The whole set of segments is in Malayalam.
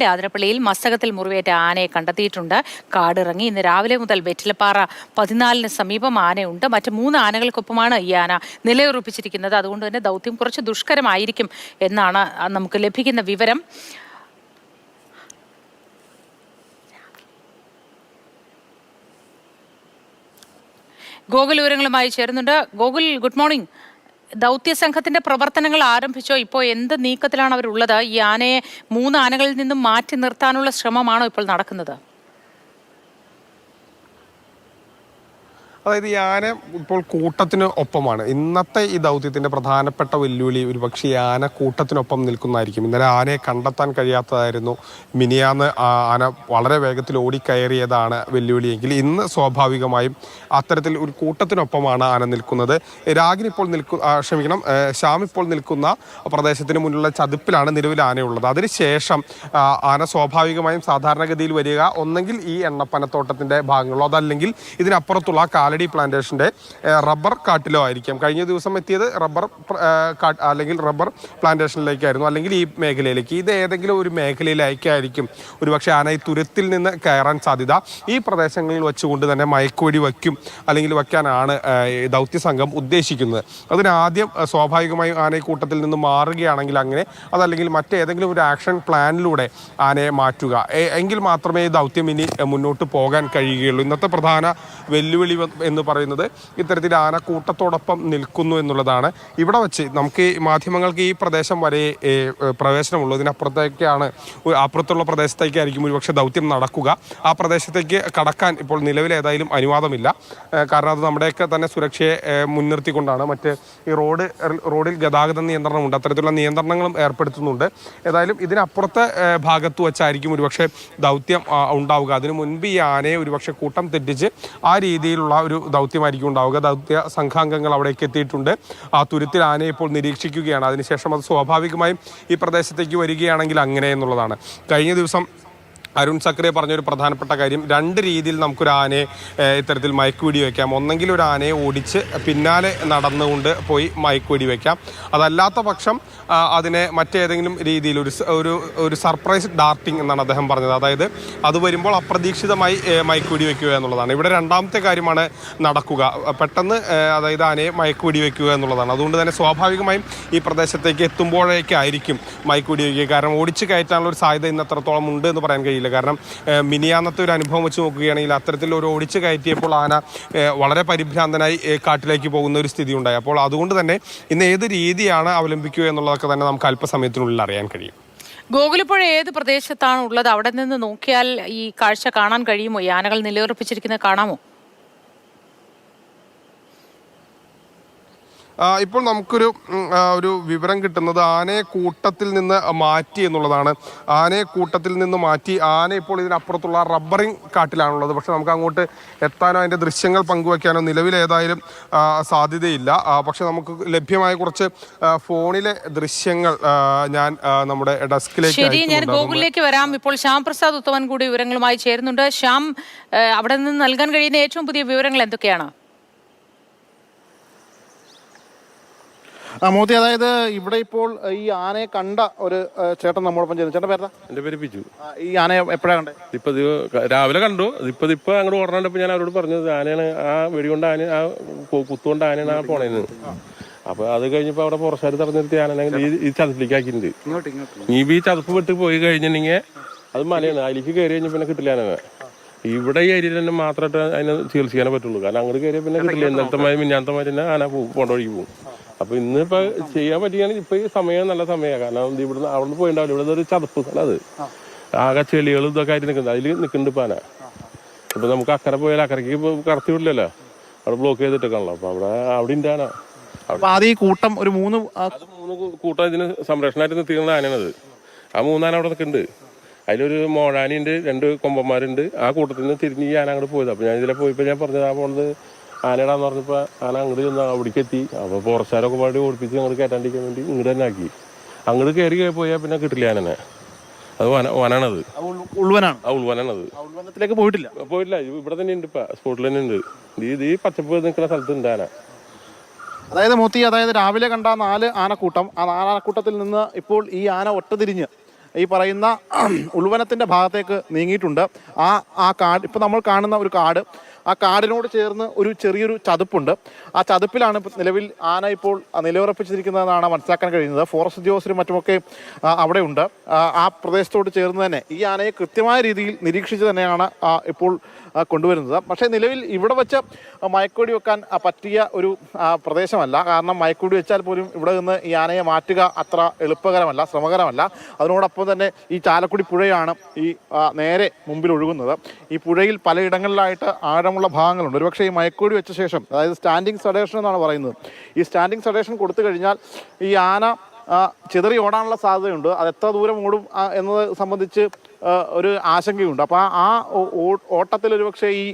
ആതിരപ്പള്ളിയിൽ മസ്തകത്തിൽ മുറിവേറ്റ ആനയെ കണ്ടെത്തിയിട്ടുണ്ട്. കാടിറങ്ങി ഇന്ന് രാവിലെ മുതൽ വെറ്റിലപ്പാറ 14 സമീപം ആനയുണ്ട്. മറ്റ് 3 ആനകൾക്കൊപ്പമാണ് ഈ ആന നിലയുറപ്പിച്ചിരിക്കുന്നത്. അതുകൊണ്ട് തന്നെ ദൗത്യം കുറച്ച് ദുഷ്കരമായിരിക്കും എന്നാണ് നമുക്ക് ലഭിക്കുന്ന വിവരം. ഗോകുൽ വിവരങ്ങളുമായി ചേരുന്നുണ്ട്. Gokul, good morning. ദൗത്യ സംഘത്തിന്റെ പ്രവർത്തനങ്ങൾ ആരംഭിച്ചോ? ഇപ്പോൾ എന്ത് നീക്കത്തിലാണ് അവരുള്ളത്? ഈ ആനയെ 3 ആനകളിൽ നിന്നും മാറ്റി നിർത്താനുള്ള ശ്രമമാണോ ഇപ്പോൾ നടക്കുന്നത്? അതായത് ഈ ആന ഇപ്പോൾ കൂട്ടത്തിന് ഒപ്പമാണ്. ഇന്നത്തെ ഈ ദൗത്യത്തിന്റെ പ്രധാനപ്പെട്ട വെല്ലുവിളി ഒരുപക്ഷെ ഈ ആന കൂട്ടത്തിനൊപ്പം നിൽക്കുന്നതായിരിക്കും. ഇന്നലെ ആനയെ കണ്ടെത്താൻ കഴിയാത്തതായിരുന്നു. മിനിയാന്ന് ആന വളരെ വേഗത്തിൽ ഓടിക്കയറിയതാണ് വെല്ലുവിളിയെങ്കിൽ ഇന്ന് സ്വാഭാവികമായും അത്തരത്തിൽ ഒരു കൂട്ടത്തിനൊപ്പമാണ് ആന നിൽക്കുന്നത്. രാഗിനി ഇപ്പോൾ ശ്യാം ഇപ്പോൾ നിൽക്കുന്ന പ്രദേശത്തിന് മുന്നിലുള്ള ചതുപ്പിലാണ് നിലവിൽ ആനയുള്ളത്. അതിനുശേഷം ആന സ്വാഭാവികമായും സാധാരണഗതിയിൽ വരിക ഒന്നെങ്കിൽ ഈ എണ്ണപ്പനത്തോട്ടത്തിന്റെ ഭാഗങ്ങളോ അതല്ലെങ്കിൽ ഇതിനപ്പുറത്തുള്ള കാലടി പ്ലാന്റേഷന്റെ റബ്ബർ കാട്ടിലോ ആയിരിക്കാം. കഴിഞ്ഞ ദിവസം എത്തിയത് റബ്ബർ അല്ലെങ്കിൽ റബ്ബർ പ്ലാന്റേഷനിലേക്കായിരുന്നു, അല്ലെങ്കിൽ ഈ മേഖലയിലേക്ക്. ഇത് ഏതെങ്കിലും ഒരു മേഖലയിലേക്കായിരിക്കും ഒരുപക്ഷെ ആന ഈ തുരത്തിൽ നിന്ന് കയറാൻ സാധ്യത. ഈ പ്രദേശങ്ങളിൽ വെച്ചുകൊണ്ട് തന്നെ മയക്കുവെടി അല്ലെങ്കിൽ വയ്ക്കാനാണ് ദൗത്യ സംഘം ഉദ്ദേശിക്കുന്നത്. അതിനാദ്യം സ്വാഭാവികമായും ആന ഈ കൂട്ടത്തിൽ നിന്ന് മാറുകയാണെങ്കിൽ അങ്ങനെ, അതല്ലെങ്കിൽ മറ്റേതെങ്കിലും ഒരു ആക്ഷൻ പ്ലാനിലൂടെ ആനയെ മാറ്റുക, എങ്കിൽ മാത്രമേ ഈ ദൗത്യം ഇനി മുന്നോട്ട് പോകാൻ കഴിയുകയുള്ളൂ. ഇന്നത്തെ പ്രധാന വെല്ലുവിളി എന്ന് പറയുന്നത് ഇത്തരത്തിൽ ആന കൂട്ടത്തോടൊപ്പം നിൽക്കുന്നു എന്നുള്ളതാണ്. ഇവിടെ വെച്ച് നമുക്ക് ഈ മാധ്യമങ്ങൾക്ക് ഈ പ്രദേശം വരെ പ്രവേശനമുള്ളൂ. ഇതിനപ്പുറത്തേക്കാണ്, അപ്പുറത്തുള്ള പ്രദേശത്തേക്കായിരിക്കും ഒരുപക്ഷെ ദൗത്യം നടക്കുക. ആ പ്രദേശത്തേക്ക് കടക്കാൻ ഇപ്പോൾ നിലവിൽ ഏതായാലും അനുവാദമില്ല. കാരണം അത് നമ്മുടെയൊക്കെ തന്നെ സുരക്ഷയെ മുൻനിർത്തിക്കൊണ്ടാണ്. മറ്റ് ഈ റോഡിൽ ഗതാഗത നിയന്ത്രണമുണ്ട്, അത്തരത്തിലുള്ള നിയന്ത്രണങ്ങളും ഏർപ്പെടുത്തുന്നുണ്ട്. ഏതായാലും ഇതിനപ്പുറത്തെ ഭാഗത്ത് വെച്ചായിരിക്കും ഒരുപക്ഷെ ദൗത്യം ഉണ്ടാവുക. അതിനു മുൻപ് ഈ ആനയെ ഒരുപക്ഷെ കൂട്ടം തെറ്റിച്ച് ആ രീതിയിലുള്ള ഒരു ദൗത്യമായിരിക്കും ഉണ്ടാവുക. ദൗത്യ സംഘാംഗങ്ങൾ അവിടേക്ക് എത്തിയിട്ടുണ്ട്. ആ തുരുത്തിൽ ആനയെ ഇപ്പോൾ നിരീക്ഷിക്കുകയാണ്. അതിനുശേഷം അത് സ്വാഭാവികമായും ഈ പ്രദേശത്തേക്ക് വരികയാണെങ്കിൽ അങ്ങനെ എന്നുള്ളതാണ്. കഴിഞ്ഞ ദിവസം അരുൺ സക്രിയ പറഞ്ഞൊരു പ്രധാനപ്പെട്ട കാര്യം, 2 രീതിയിൽ നമുക്കൊരു ആനയെ ഇത്തരത്തിൽ മയക്കുവെടി വയ്ക്കാം. ഒന്നെങ്കിൽ ഒരു ആനയെ ഓടിച്ച് പിന്നാലെ നടന്നുകൊണ്ട് പോയി മയക്കുവെടി വയ്ക്കാം. അതല്ലാത്ത പക്ഷം അതിനെ മറ്റേതെങ്കിലും രീതിയിൽ ഒരു സർപ്രൈസ് ഡാർട്ടിങ് എന്നാണ് അദ്ദേഹം പറഞ്ഞത്. അതായത് അത് വരുമ്പോൾ അപ്രതീക്ഷിതമായി മയക്കുവെടി വയ്ക്കുക എന്നുള്ളതാണ്. ഇവിടെ രണ്ടാമത്തെ കാര്യമാണ് നടക്കുക. പെട്ടെന്ന് അതായത് ആനയെ മയക്കുവെടി വയ്ക്കുക എന്നുള്ളതാണ്. അതുകൊണ്ട് തന്നെ സ്വാഭാവികമായും ഈ പ്രദേശത്തേക്ക് എത്തുമ്പോഴേക്കായിരിക്കും മയക്കുവെടി വയ്ക്കുക. കാരണം ഓടിച്ച് കയറ്റാനുള്ള ഒരു സാധ്യത ഇന്ന് എത്രത്തോളം ഉണ്ട് എന്ന് പറയാൻ കഴിയില്ല. കാരണം മിനിയാന്നത്തെ ഒരു അനുഭവം വെച്ച് നോക്കുകയാണെങ്കിൽ അത്തരത്തിൽ ഒരു ഓടിച്ച് കയറ്റിയപ്പോൾ ആന വളരെ പരിഭ്രാന്തനായി കാട്ടിലേക്ക് പോകുന്ന ഒരു സ്ഥിതി ഉണ്ടായി. അപ്പോൾ അതുകൊണ്ട് തന്നെ ഇന്ന് ഏത് രീതിയാണ് അവലംബിക്കുക എന്നുള്ളതൊക്കെ തന്നെ നമുക്ക് അല്പസമയത്തിനുള്ളിൽ അറിയാൻ കഴിയും. ഗോകുലിപ്പുഴ ഏത് പ്രദേശത്താണ് ഉള്ളത്? അവിടെ നിന്ന് നോക്കിയാൽ ഈ കാഴ്ച കാണാൻ കഴിയുമോ? ഈ ആനകൾ നിലയുറപ്പിച്ചിരിക്കുന്നത് കാണാമോ? ഇപ്പോൾ നമുക്കൊരു വിവരം കിട്ടുന്നത് ആനയെ കൂട്ടത്തിൽ നിന്ന് മാറ്റി എന്നുള്ളതാണ്. ആനയെ കൂട്ടത്തിൽ നിന്ന് മാറ്റി ആന ഇപ്പോൾ ഇതിനപ്പുറത്തുള്ള റബ്ബറിംഗ് കാട്ടിലാണുള്ളത്. പക്ഷെ നമുക്ക് അങ്ങോട്ട് എത്താനോ അതിൻ്റെ ദൃശ്യങ്ങൾ പങ്കുവയ്ക്കാനോ നിലവിൽ ഏതായാലും സാധ്യതയില്ല. പക്ഷെ നമുക്ക് ലഭ്യമായ കുറച്ച് ഫോണിലെ ദൃശ്യങ്ങൾ ഞാൻ നമ്മുടെ ഡെസ്കിലേക്ക് ഞാൻ ഗോകുലിലേക്ക് വരാം. ഇപ്പോൾ ശ്യാം പ്രസാദ് ഉത്തമൻ കൂടി വിവരങ്ങളുമായി ചേരുന്നുണ്ട്. ശ്യാം, അവിടെ നിന്ന് നൽകാൻ കഴിയുന്ന ഏറ്റവും പുതിയ വിവരങ്ങൾ എന്തൊക്കെയാണ്? മോദി, അതായത് ഇവിടെ ഇപ്പോൾ ഈ ആനയെ കണ്ട ഒരു ചേട്ടൻ നമ്മോടൊപ്പം ചെയ്യുന്നു. ചേട്ടൻ പേരാ? എന്റെ പേര് പിച്ചു. ഈ ആനയെ എപ്പോഴാണ് കണ്ടത്? ഇപ്പൊ രാവിലെ കണ്ടു. ഇപ്പൊ അങ്ങോട്ട് ഓടണപ്പോ ഞാൻ അവരോട് പറഞ്ഞത് ആനയാണ്, ആ വെടികൊണ്ട് ആന, ആ കുത്തുകൊണ്ട് ആനയാണ് ആ പോണേന്ന്. അപ്പൊ അത് കഴിഞ്ഞപ്പോ അവിടെ പുറശ്ശാര് തടഞ്ഞു നിർത്തി ആന ഈ ചതുപ്പിലേക്ക് ആക്കിയിട്ടുണ്ട്. നീ ഈ ചതുപ്പ് വിട്ട് പോയി കഴിഞ്ഞിട്ടുണ്ടെങ്കിൽ അത് മലയാണ്, അതിലേക്ക് കയറി കഴിഞ്ഞാൽ പിന്നെ കിട്ടില്ല ആന. ഇവിടെ ഈ ഏരിയയിൽ തന്നെ മാത്രമായിട്ട് അതിനെ ചികിത്സിക്കാനേ പറ്റുള്ളൂ. കാരണം അങ്ങോട്ട് കയറിയാൽ പിന്നെ കിട്ടില്ല. ഇന്നത്തെ മിഞ്ഞാത്തമാര് തന്നെ ആന പോണ്ട വഴിക്ക് പോകും. അപ്പൊ ഇന്നിപ്പോ ചെയ്യാൻ പറ്റുകയാണെങ്കിൽ ഇപ്പൊ ഈ സമയം നല്ല സമയമാണ്. കാരണം ഇവിടുന്ന് അവിടെ പോയിണ്ടാവില്ല. ഇവിടെ ഒരു ചതുപ്പ് അത് ആകെ ചെളികളും ഇതൊക്കെ ആയിട്ട് നിൽക്കുന്നത്. അതിൽ നിൽക്കുന്നുണ്ട് ഇപ്പൊ ആന. ഇപ്പൊ നമുക്ക് അക്കരെ പോയാൽ അക്കരയ്ക്ക് ഇപ്പൊ കടത്തി വിടില്ലല്ലോ, അവിടെ ബ്ലോക്ക് ചെയ്തിട്ടൊക്കെയാണല്ലോ. അപ്പൊ അവിടെ ഉണ്ട് ആന. ആദ്യം ഈ കൂട്ടം ഒരു 3 കൂട്ടം ഇതിന് സംരക്ഷണമായിട്ട് നിർത്തിക്കുന്ന ആനയാണത്. ആ 3 ആന അവിടെ നിൽക്കുന്നുണ്ട്. അതിലൊരു മോഴാനിയുണ്ട്, 2 കൊമ്പന്മാരുണ്ട്. ആ കൂട്ടത്തിൽ നിന്ന് തിരിഞ്ഞ് ഈ ആന അങ്ങോട്ട് പോയത്. അപ്പൊ ഞാൻ ഇതിലെ പോയപ്പോ ഞാൻ പറഞ്ഞത് ആ പോണത് ആനയിടാന്ന് പറഞ്ഞപ്പോ ആന അങ്ങോട്ട് ചെന്ന് അവിടേക്ക് എത്തി. അപ്പൊ പുറച്ചാരൊക്കെ പാടി ഓടിപ്പിച്ച് അങ്ങോട്ട് കയറ്റാണ്ടിരിക്കാൻ വേണ്ടി ഇങ്ങോട്ട് തന്നെ ആക്കി. അങ്ങോട്ട് കയറി പോയാൽ പിന്നെ കിട്ടില്ല ആനനെ. അത് വനാണത്, ഉൾവനാണത്. പോയിട്ടില്ല, ഇവിടെ തന്നെ ഉണ്ട്. ഇപ്പൊ സ്പോട്ടിൽ തന്നെ ഉണ്ട്. ഈ പച്ചപ്പ് നിൽക്കുന്ന സ്ഥലത്ത് ഉണ്ട് ആന. അതായത് മോത്തി, അതായത് രാവിലെ കണ്ട 4 ആനക്കൂട്ടം, ആ 4 ആനക്കൂട്ടത്തിൽ നിന്ന് ഇപ്പോൾ ഈ ആന ഒറ്റതിരിഞ്ഞ് ഈ പറയുന്ന ഉൾവനത്തിൻ്റെ ഭാഗത്തേക്ക് നീങ്ങിയിട്ടുണ്ട്. ആ കാട് ഇപ്പോൾ നമ്മൾ കാണുന്ന ഒരു കാട്, ആ കാടിനോട് ചേർന്ന് ഒരു ചെറിയൊരു ചതുപ്പുണ്ട്. ആ ചതുപ്പിലാണ് നിലവിൽ ആന ഇപ്പോൾ നിലയുറപ്പിച്ചിരിക്കുന്നതെന്നാണ് മനസ്സിലാക്കാൻ കഴിയുന്നത്. ഫോറസ്റ്റ് ഉദ്യോഗസ്ഥരും മറ്റുമൊക്കെ അവിടെ ഉണ്ട്. ആ പ്രദേശത്തോട് ചേർന്ന് തന്നെ ഈ ആനയെ കൃത്യമായ രീതിയിൽ നിരീക്ഷിച്ച് തന്നെയാണ് ഇപ്പോൾ കൊണ്ടുവരുന്നത്. പക്ഷേ നിലവിൽ ഇവിടെ വെച്ച് മയക്കുവെടി വെക്കാൻ പറ്റിയ ഒരു പ്രദേശമല്ല. കാരണം മയക്കുവെടി വെച്ചാൽ പോലും ഇവിടെ നിന്ന് ഈ ആനയെ മാറ്റുക അത്ര എളുപ്പകരമല്ല, ശ്രമകരമല്ല. അതിനോടൊപ്പം തന്നെ ഈ ചാലക്കുടി പുഴയാണ് ഈ നേരെ മുമ്പിൽ ഒഴുകുന്നത്. ഈ പുഴയിൽ പലയിടങ്ങളിലായിട്ട് ആഴമുള്ള ഭാഗങ്ങളുണ്ട്. ഒരുപക്ഷെ ഈ മയക്കുവെടി വെച്ച ശേഷം, അതായത് സ്റ്റാൻഡിങ് സഡേഷൻ എന്നാണ് പറയുന്നത്, ഈ സ്റ്റാൻഡിങ് സഡേഷൻ കൊടുത്തു കഴിഞ്ഞാൽ ഈ ആന ചിതറി ഓടാനുള്ള സാധ്യതയുണ്ട്. അത് എത്ര ദൂരം ഓടും എന്നത് സംബന്ധിച്ച് ഒരു ആശങ്കയുണ്ട്. അപ്പോൾ ആ ഓട്ടത്തിൽ ഒരുപക്ഷെ ഈ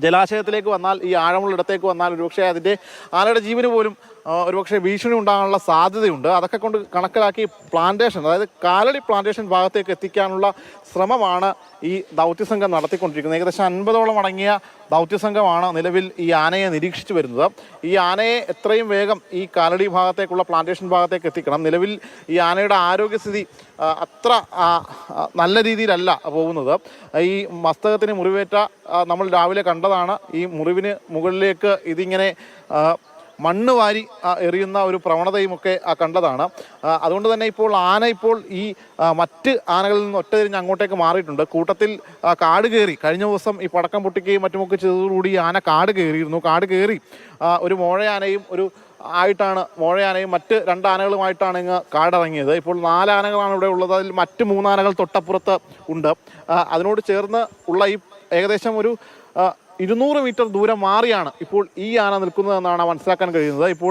ജലാശയത്തിലേക്ക് വന്നാൽ, ഈ ആഴമുള്ള ഇടത്തേക്ക് വന്നാൽ ഒരുപക്ഷെ അതിൻ്റെ ആനയുടെ ജീവന് പോലും ഒരുപക്ഷെ ഭീഷണി ഉണ്ടാകാനുള്ള സാധ്യതയുണ്ട്. അതൊക്കെ കൊണ്ട് കണക്കിലാക്കി പ്ലാന്റേഷൻ, അതായത് കാലടി പ്ലാന്റേഷൻ ഭാഗത്തേക്ക് എത്തിക്കാനുള്ള ശ്രമമാണ് ഈ ദൗത്യസംഘം നടത്തിക്കൊണ്ടിരിക്കുന്നത്. ഏകദേശം 50ഓളം അടങ്ങിയ ദൗത്യസംഘമാണ് നിലവിൽ ഈ ആനയെ നിരീക്ഷിച്ചു വരുന്നത്. ഈ ആനയെ എത്രയും വേഗം ഈ കാലടി ഭാഗത്തേക്കുള്ള പ്ലാന്റേഷൻ ഭാഗത്തേക്ക് എത്തിക്കണം. നിലവിൽ ഈ ആനയുടെ ആരോഗ്യസ്ഥിതി അത്ര നല്ല രീതിയിലല്ല പോകുന്നത്. ഈ മസ്തകത്തിന് മുറിവേറ്റ നമ്മൾ രാവിലെ കണ്ടതാണ്. ഈ മുറിവിന് മുകളിലേക്ക് ഇതിങ്ങനെ മണ്ണ് വാരി എറിയുന്ന ഒരു പ്രവണതയുമൊക്കെ കണ്ടതാണ്. അതുകൊണ്ട് തന്നെ ഇപ്പോൾ ആന ഈ മറ്റ് ആനകളിൽ നിന്ന് ഒറ്റതിരിഞ്ഞ് അങ്ങോട്ടേക്ക് മാറിയിട്ടുണ്ട്. കൂട്ടത്തിൽ കാട് കയറി കഴിഞ്ഞ ദിവസം ഈ പടക്കം പൊട്ടിക്കുകയും മറ്റുമൊക്കെ ചെയ്തതോടുകൂടി ആന കാട് കയറിയിരുന്നു. കാട് കയറി ഒരു മോഴയാനയും മോഴയാനയും മറ്റ് 2 ആനകളുമായിട്ടാണ് ഇങ്ങ് കാടിറങ്ങിയത്. ഇപ്പോൾ 4 ആനകളാണ് ഇവിടെ ഉള്ളത്. അതിൽ മറ്റ് 3 ആനകൾ തൊട്ടപ്പുറത്ത് ഉണ്ട്. അതിനോട് ചേർന്ന് ഉള്ള ഈ ഏകദേശം ഒരു 200 മീറ്റർ ദൂരം മാറിയാണ് ഇപ്പോൾ ഈ ആന നിൽക്കുന്നതെന്നാണ് മനസ്സിലാക്കാൻ കഴിയുന്നത്. ഇപ്പോൾ